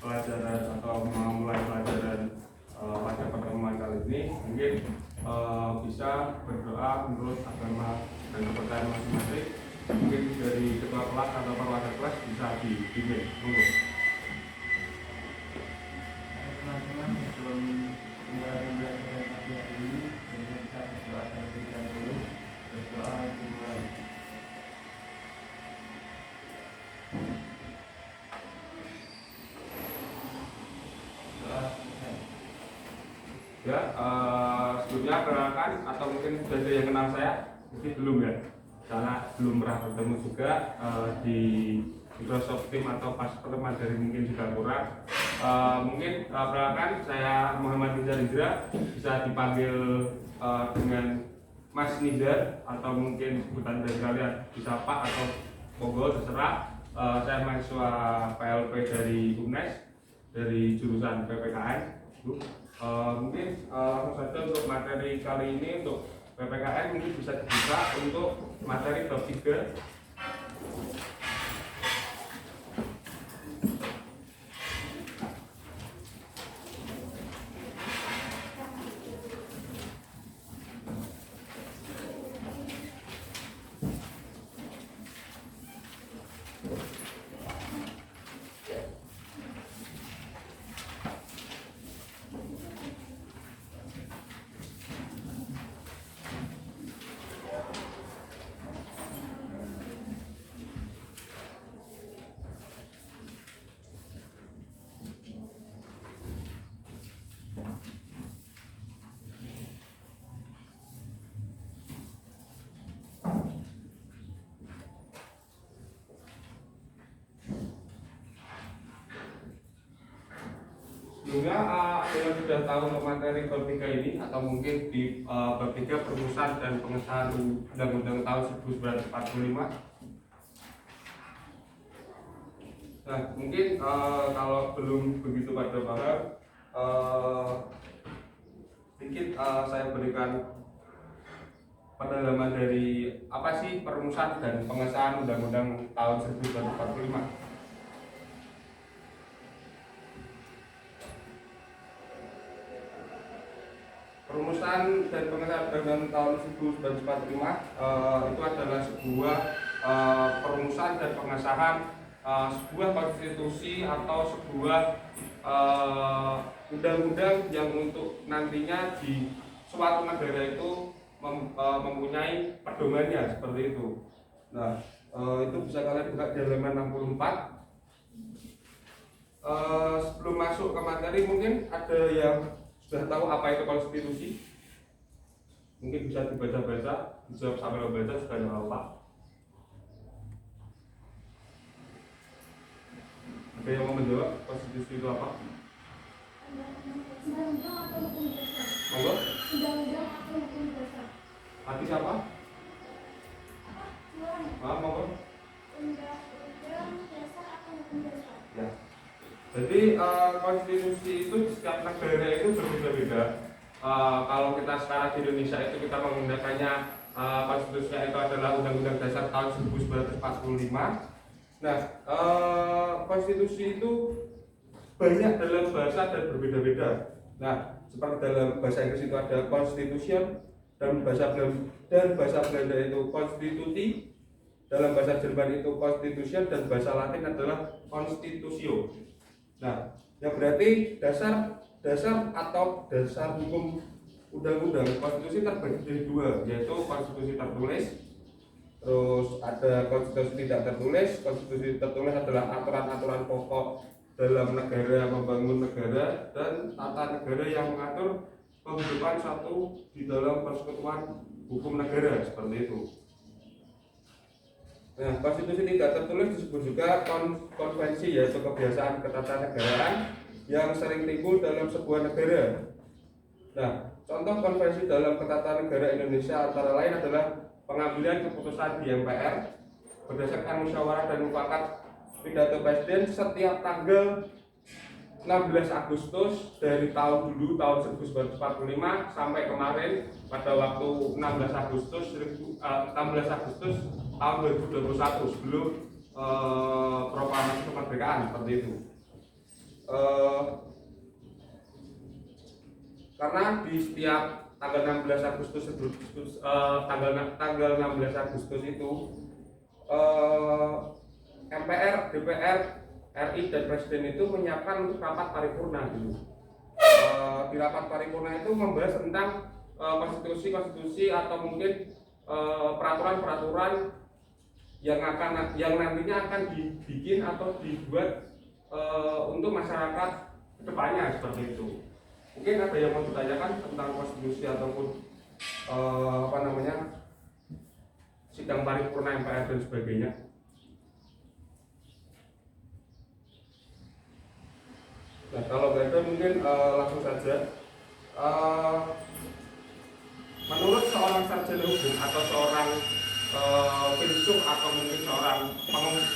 pelajaran atau memulai pelajaran pada pertemuan kali ini, mungkin bisa berdoa menurut agama dan kepercayaan masing-masing. Mungkin dari ketua kelas atau perwakilan kelas bisa dipimpin. Monggo. Teman-teman, sebelum mulai belajar hari ini, kita berdoa terlebih dahulu. Berdoa dimulai. Ya, sebelumnya perkenalkan atau mungkin sudah ada yang kenal saya, mungkin belum ya, karena belum pernah bertemu juga di Microsoft Teams atau pas pertemuan dari mungkin juga kurang. Mungkin perkenalkan, saya Muhammad Nizar Indra, bisa dipanggil dengan Mas Nizar atau mungkin sebutan dari kalian bisa Pak atau Monggo terserah. Saya mahasiswa PLP dari UNES dari jurusan PPKN. Mungkin langsung saja untuk materi kali ini untuk PPKN mungkin bisa dibuka untuk materi bab 3. Sebelumnya yang sudah tahu untuk materi bab 3 ini atau mungkin di bab 3 perumusan dan pengesahan Undang-Undang tahun 1945. Nah, mungkin kalau belum begitu pada paham, sedikit saya berikan pendalaman dari apa sih perumusan dan pengesahan Undang-Undang tahun 1945. Perumusan dan pengesahan Undang-Undang tahun 1945 itu adalah sebuah perumusan dan pengesahan sebuah konstitusi atau sebuah undang-undang yang untuk nantinya di suatu negara itu mempunyai pedomannya seperti itu. Nah, itu bisa kalian buka di halaman 64. Sebelum masuk ke materi, mungkin ada yang sudah tahu apa itu konstitusi? Mungkin bisa dibaca-baca, dijawab sambil membaca juga tidak apa-apa. Ada yang mau menjawab konstitusi itu apa? Undang-undang atau hukum dasar? Monggo. Undang-undang atau hukum dasar? Hati siapa? Monggo. Undang-undang dasar atau hukum dasar? Ya. Jadi konstitusi itu di setiap negara itu berbeda-beda. Kalau kita sekarang di Indonesia itu kita menggunakannya konstitusinya itu adalah Undang-Undang Dasar tahun 1945. Nah, konstitusi itu banyak dalam bahasa dan berbeda-beda. Nah, seperti dalam bahasa Inggris itu ada constitution, dalam bahasa Belanda itu constituti, dalam bahasa Jerman itu constitution, dan bahasa Latin adalah constitutio. Nah, yang berarti dasar atau dasar hukum undang-undang konstitusi terbagi dari dua, yaitu konstitusi tertulis, terus ada konstitusi tidak tertulis. Konstitusi tertulis adalah aturan-aturan pokok dalam negara, membangun negara, dan tata negara yang mengatur penghidupan satu di dalam persekutuan hukum negara, seperti itu. Nah, konstitusi tidak tertulis disebut juga konvensi, yaitu kebiasaan ketatanegaraan yang sering timbul dalam sebuah negara. Nah, contoh konvensi dalam ketatanegaraan Indonesia antara lain adalah pengambilan keputusan di MPR berdasarkan musyawarah dan mufakat pidato presiden setiap tanggal 16 Agustus dari tahun 1945 sampai kemarin pada waktu 16 Agustus tahun 2021 sebelum proklamasi kemerdekaan, seperti itu. Eh, karena di setiap tanggal 16 Agustus tanggal 16 Agustus itu MPR, DPR, RI dan Presiden itu menyiapkan untuk rapat paripurna dulu. Di rapat paripurna itu membahas tentang konstitusi atau mungkin peraturan-peraturan yang nantinya akan dibikin atau dibuat untuk masyarakat kedepannya seperti itu. Mungkin ada yang mau ditanyakan tentang konstitusi ataupun sidang paripurna MPR dan sebagainya. Nah, kalau nggak ada mungkin langsung saja. Menurut seorang sarjana hukum atau seorang filsuf atau mungkin seorang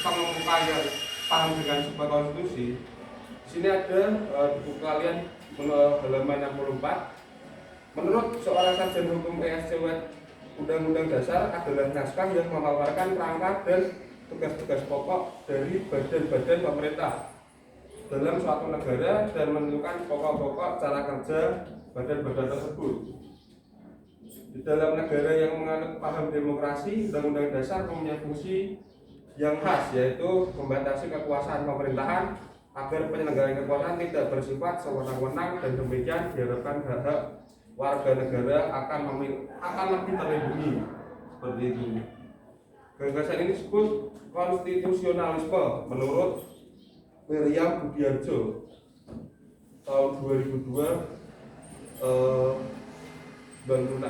pengemuka yang paham dengan sebuah konstitusi, di sini ada di buku kalian halaman 64. Menurut seorang sarjana hukum ESCW, Undang-Undang Dasar adalah naskah yang memaparkan perangkat dan tugas-tugas pokok dari badan-badan pemerintah dalam suatu negara dan menentukan pokok-pokok cara kerja badan-badan tersebut. Di dalam negara yang menganut paham demokrasi, Undang-Undang Dasar mempunyai fungsi yang khas, yaitu membatasi kekuasaan pemerintahan agar penyelenggaraan kekuasaan tidak bersifat sewenang-wenang, dan demikian diharapkan hak-hak warga negara akan lebih terlindungi. Seperti itu. Gagasan ini disebut konstitusionalisme menurut William Budiarjo tahun 2002 Bandung.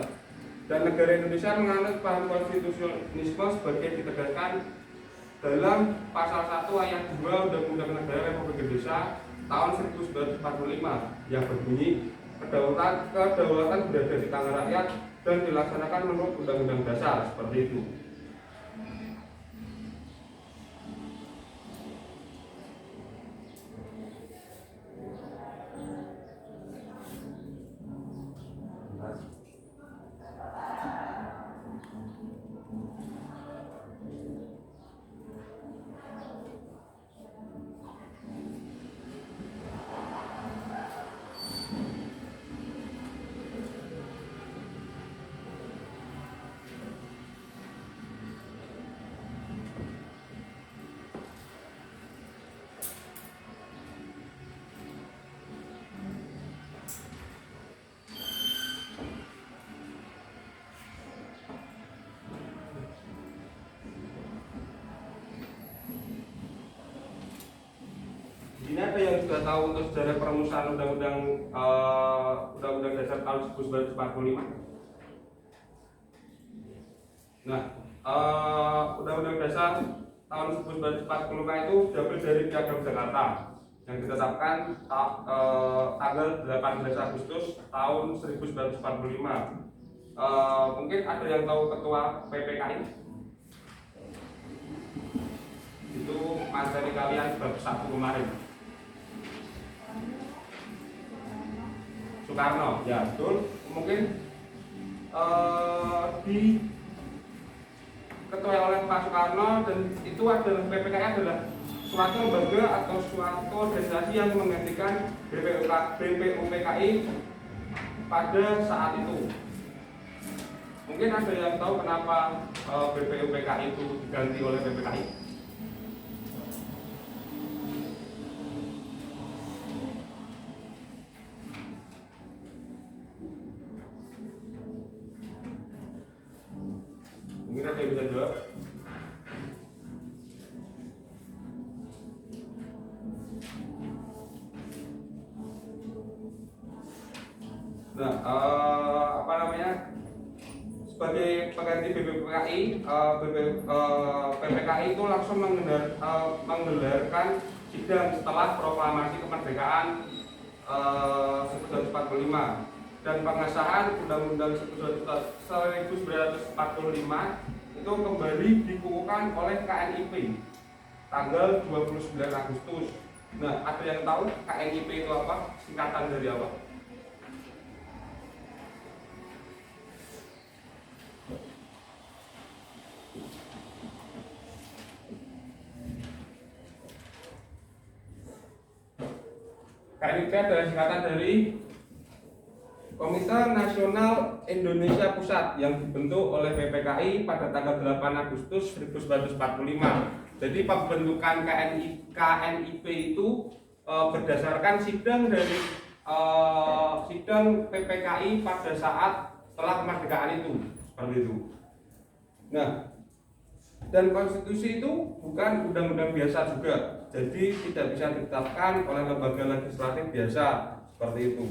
Dan negara Indonesia menganut paham konstitusionisme sebagai ditegaskan dalam pasal 1 ayat 2 Undang-Undang Negara Republik Indonesia tahun 1945 yang berbunyi kedaulatan berada di tangan rakyat dan dilaksanakan menurut Undang-Undang Dasar. Seperti itu. Ini ada yang sudah tahu untuk sejarah perumusan Undang-Undang Dasar tahun 1945. Nah, Undang-Undang Dasar tahun 1945 itu diambil dari Piagam Jakarta yang ditetapkan tanggal 18 Agustus tahun 1945. Mungkin ada yang tahu ketua PPKI? Itu materi kalian bab 1 kemarin. Soekarno, ya betul. Mungkin diketuai oleh Pak Soekarno, dan itu adalah PPKI adalah suatu lembaga atau suatu organisasi yang menggantikan BPUPKI pada saat itu. Mungkin ada yang tahu kenapa BPUPKI itu diganti oleh PPKI? Mungkin ada yang bisa jawab? Nah, sebagai pengganti BPUPKI, PPKI itu langsung menggelarkan sidang setelah proklamasi kemerdekaan 1945 dan pengesahan Undang-Undang 1945 itu kembali dikukuhkan oleh KNIP tanggal 29 Agustus. Nah, ada yang tahu KNIP itu apa? Singkatan dari apa? KNIP adalah singkatan dari Komite Nasional Indonesia Pusat yang dibentuk oleh PPKI pada tanggal 8 Agustus 1945. Jadi pembentukan KNIP itu berdasarkan sidang dari sidang PPKI pada saat setelah kemerdekaan itu, seperti itu. Nah, dan konstitusi itu bukan undang-undang biasa juga, jadi tidak bisa ditetapkan oleh lembaga legislatif biasa seperti itu.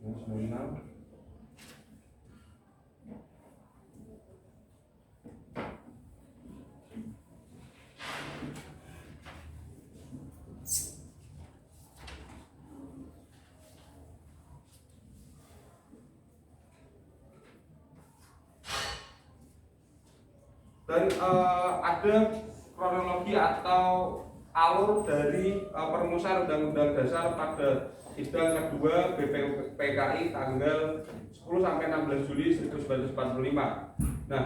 Nasional dan ada kronologi atau alur dari perumusan Undang-Undang Dasar pada sidang kedua BPUPKI tanggal 10 sampai 16 Juli 1945. Nah,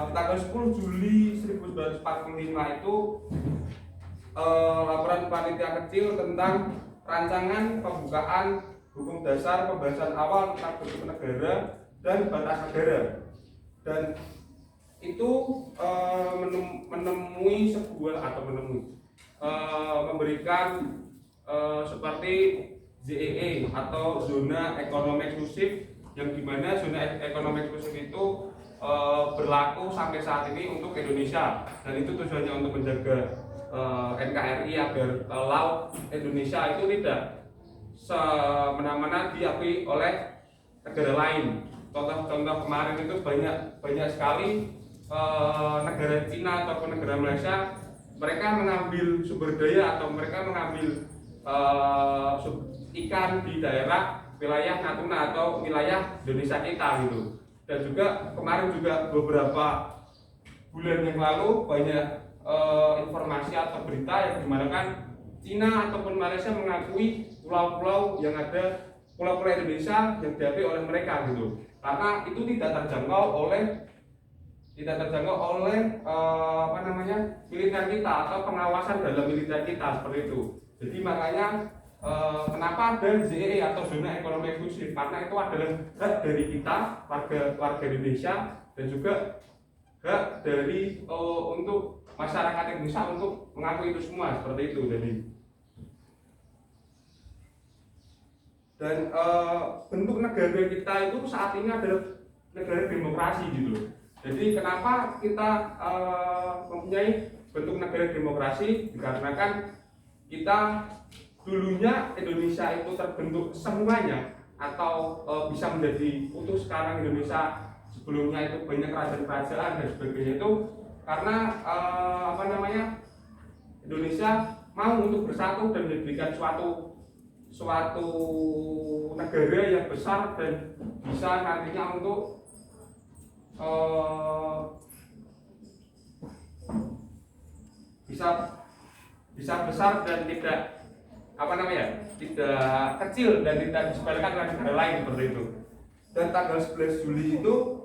di tanggal 10 Juli 1945 itu laporan panitia kecil tentang rancangan pembukaan hukum dasar pembahasan awal tentang bentuk negara dan batas negara, dan itu menemui sebuah atau memberikan seperti ZEE atau zona ekonomi eksklusif, yang dimana zona ekonomi eksklusif itu berlaku sampai saat ini untuk Indonesia, dan itu tujuannya untuk menjaga NKRI agar laut Indonesia itu tidak semena-mena diakui oleh negara lain. Contoh-contoh kemarin itu banyak sekali negara Cina ataupun negara Malaysia, mereka mengambil sumber daya atau mereka mengambil ikan di daerah wilayah Natuna atau wilayah Indonesia kita gitu. Dan juga kemarin juga beberapa bulan yang lalu banyak informasi atau berita yang dimana kan Cina ataupun Malaysia mengakui pulau-pulau yang ada, pulau-pulau Indonesia yang diakui oleh mereka gitu, karena itu tidak terjangkau oleh militer kita atau pengawasan dalam militer kita seperti itu. Jadi makanya kenapa ada ZEE atau zona ekonomi eksklusif, karena itu adalah hak dari kita warga Indonesia, dan juga hak dari untuk masyarakat Indonesia untuk mengakui itu semua seperti itu. Jadi dan bentuk negara kita itu saat ini adalah negara demokrasi gitu. Jadi kenapa kita mempunyai bentuk negara demokrasi? Dikarenakan kita dulunya Indonesia itu terbentuk semuanya atau bisa menjadi utuh sekarang Indonesia, sebelumnya itu banyak kerajaan-kerajaan dan sebagainya, itu karena Indonesia mau untuk bersatu dan menjadikan suatu negara yang besar dan bisa nantinya untuk bisa besar dan tidak tidak kecil dan tidak disebabkan oleh negara lain seperti itu. Dan tanggal 11 Juli itu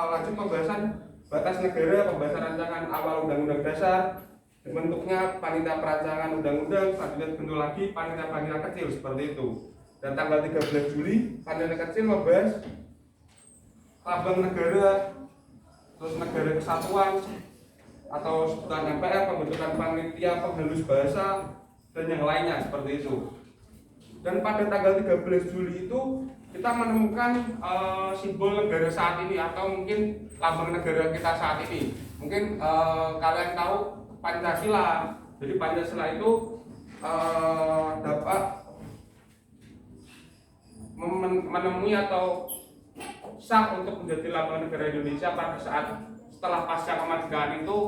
lanjut pembahasan batas negara, pembahasan rancangan awal Undang-Undang Dasar, bentuknya panitia perancangan undang-undang, selanjutnya bentuk lagi panitia kecil seperti itu. Dan tanggal 13 Juli panitia kecil membahas lambang negara, terus negara kesatuan atau sebutan MPR, pembentukan panitia penghalus bahasa, dan yang lainnya seperti itu. Dan pada tanggal 13 Juli itu kita menemukan simbol negara saat ini atau mungkin lambang negara kita saat ini. Mungkin kalian tahu Pancasila. Jadi Pancasila itu dapat menemui atau sah untuk menjadi lambang negara Indonesia pada saat setelah pasca kemerdekaan itu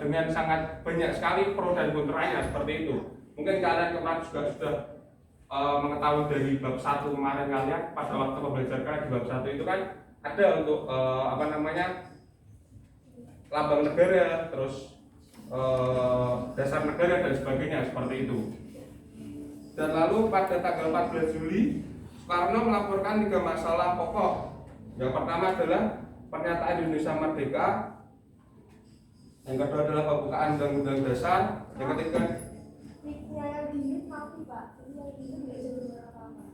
dengan sangat banyak sekali pro dan kontranya seperti itu. Mungkin kalian kemarin juga sudah mengetahui dari bab 1 kemarin kalian pada waktu pembelajaran di bab 1 itu kan ada untuk lambang negara, terus dasar negara dan sebagainya seperti itu. Dan lalu pada tanggal 14 Juli Soekarno melaporkan 3 masalah pokok. Yang pertama adalah pernyataan Indonesia merdeka. Yang kedua adalah pembukaan Undang-Undang Dasar. Yang ketiga, yang dingin mati Pak, jadi yang dingin nggak bisa dengar apa-apa.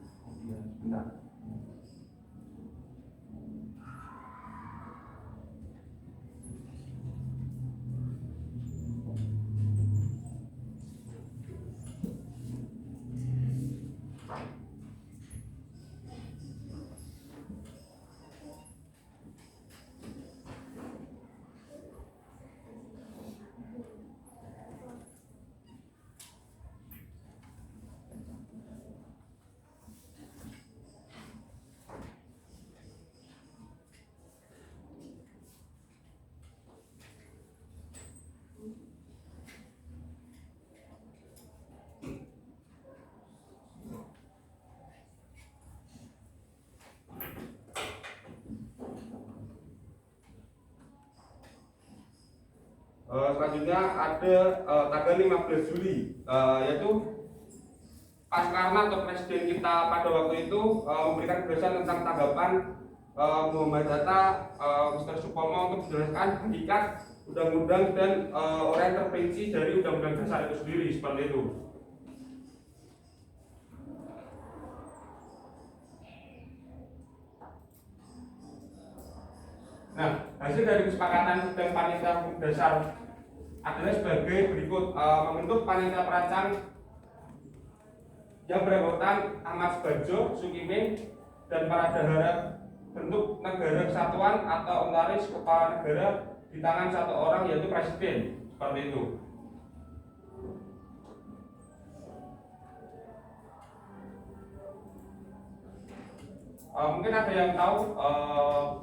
bentar. Selanjutnya ada tanggal 15 Juli, yaitu Pak Soekarno atau Presiden kita pada waktu itu memberikan penjelasan tentang tanggapan Muhammad Hatta, Mr. Supomo untuk menjelaskan hakikat undang-undang dan orang terperinci dari undang-undang dasar itu sendiri, seperti itu. Nah, hasil dari kesepakatan sidang panitia hukum dasar adalah sebagai berikut: membentuk panitia perancang yang beranggotakan Ahmad Subarjo, Sukiming, dan para bendahara bentuk negara kesatuan atau ungkaris kepala negara di tangan satu orang, yaitu presiden, seperti itu. Mungkin ada yang tahu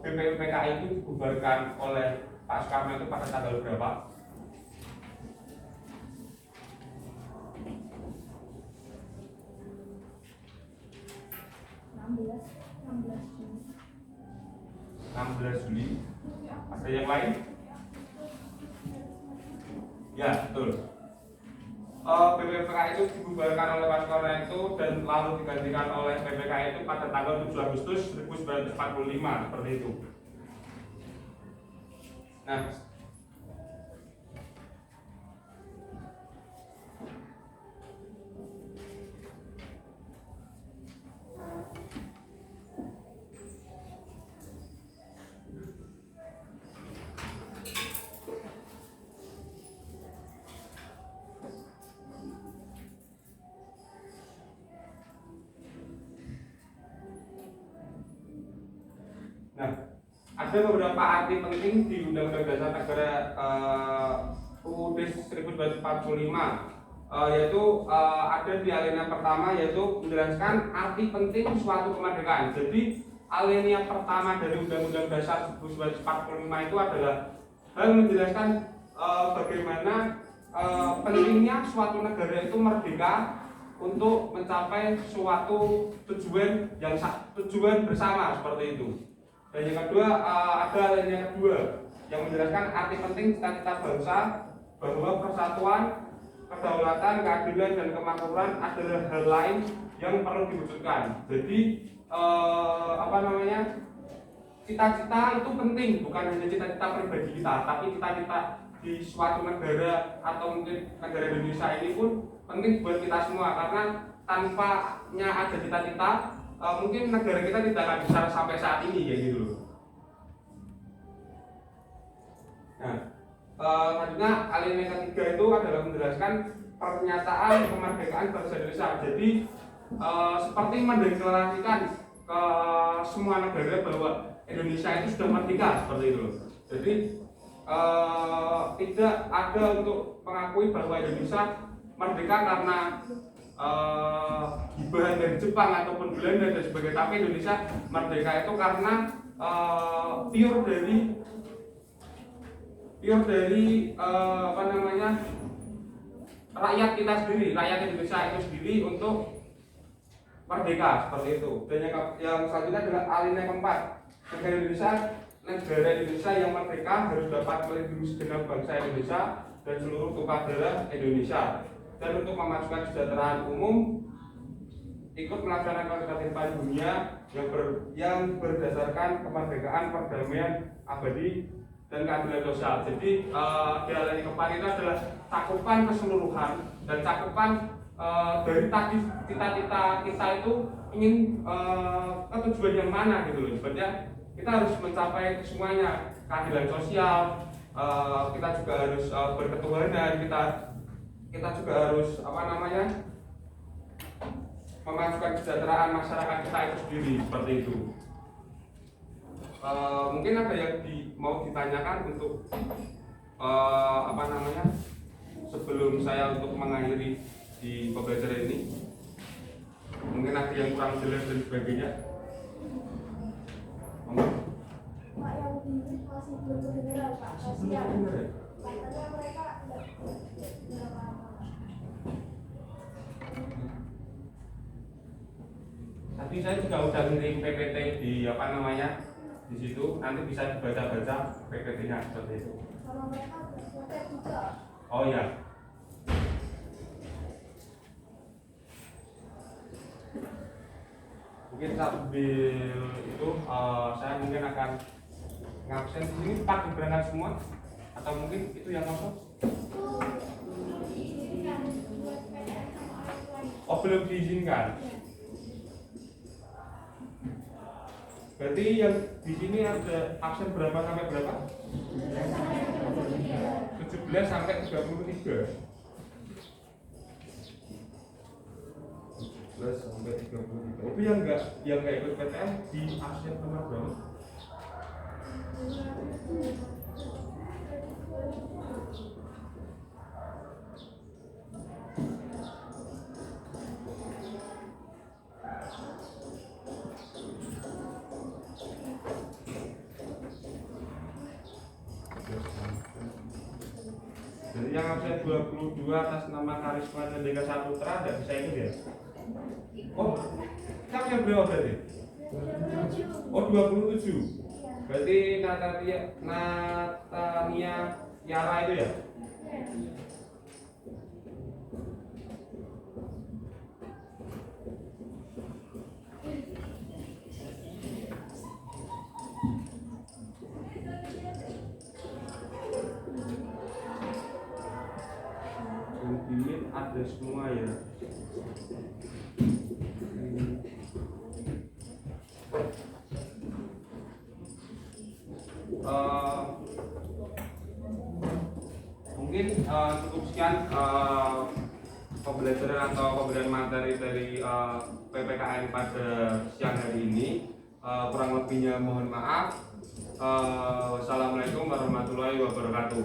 BPUPKI itu dibubarkan oleh Pak Soekarno itu pada tanggal berapa? Juni. 16 Juli. Ada yang lain? Ya, betul. BPUPKI itu dibubarkan oleh Pak Soekarno itu dan lalu digantikan oleh BPKI itu pada tanggal 7 Agustus 1945, seperti itu. Nah, ada beberapa arti penting di Undang-Undang Dasar Negara UUD 1945, yaitu ada di alinea pertama, yaitu menjelaskan arti penting suatu kemerdekaan. Jadi alinea pertama dari Undang-Undang Dasar 1945 itu adalah hal menjelaskan bagaimana pentingnya suatu negara itu merdeka untuk mencapai suatu tujuan bersama, seperti itu. Dan yang kedua, ada yang kedua yang menjelaskan arti penting cita-cita bangsa bahwa persatuan, kedaulatan, keadilan, dan kemakmuran adalah hal lain yang perlu diwujudkan. Jadi cita-cita itu penting, bukan hanya cita-cita pribadi kita, tapi cita-cita di suatu negara atau mungkin negara Indonesia ini pun penting buat kita semua, karena tanpanya ada cita-cita mungkin negara kita tidak akan bisa sampai saat ini, ya gitu loh. Nah, selanjutnya alinea ketiga itu adalah menjelaskan pernyataan kemerdekaan bangsa Indonesia. Jadi seperti mendeklarasikan ke semua negara bahwa Indonesia itu sudah merdeka, seperti itu loh. Jadi tidak ada untuk mengakui bahwa Indonesia merdeka karena hibahan dari Jepang ataupun Belanda dan sebagainya, tapi Indonesia merdeka itu karena pure dari rakyat kita sendiri, rakyat Indonesia itu sendiri untuk merdeka, seperti itu. Dan yang selanjutnya adalah alinea keempat, negara Indonesia yang merdeka harus dapat melindungi segenap bangsa Indonesia dan seluruh tumpah darah Indonesia. Dan untuk memajukan kesejahteraan umum, ikut melaksanakan ketertiban dunia yang berdasarkan kemerdekaan, perdamaian abadi dan keadilan sosial. Jadi piala ini keempat itu adalah cakupan keseluruhan dan cakupan dari tadi cita-cita kita itu ingin ke tujuan yang mana gitu loh. Sebenarnya kita harus mencapai semuanya, keadilan sosial, kita juga harus berketuhanan, kita juga harus memajukan kesejahteraan masyarakat kita itu sendiri, seperti itu. Mungkin ada yang mau ditanyakan untuk sebelum saya untuk mengakhiri di pembelajaran ini. Mungkin ada yang kurang jelas dan sebagainya. Pak, yang ini masih belum kedengeran Pak, kasihan. Katanya mereka nggak apa-apa. Tadi saya juga udah ngirim PPT di di situ, nanti bisa dibaca-baca PPT-nya seperti itu. Sama mereka berkutat juga. Oh ya. Mungkin sambil itu saya mungkin akan ngabsen di sini. Pak berangkat semua atau mungkin itu yang kosong? Oh, belum diizinkan. Berarti yang di sini ada absen berapa sampai berapa? 17 sampai 33. 17 sampai 33. Itu yang enggak ikut PTM di absen nomor berapa? Jadi yang absen 22 atas nama Karisma Cendika Saputra tidak bisa ikut ya? Oh, siapa yang beliau berarti? Oh, 27. Berarti Natania Yara itu ya? Ini ada semua ya. Mungkin cukup sekian pembelajaran atau pemberian materi dari PPKN pada siang hari ini. Kurang lebihnya mohon maaf. Wassalamualaikum warahmatullahi wabarakatuh.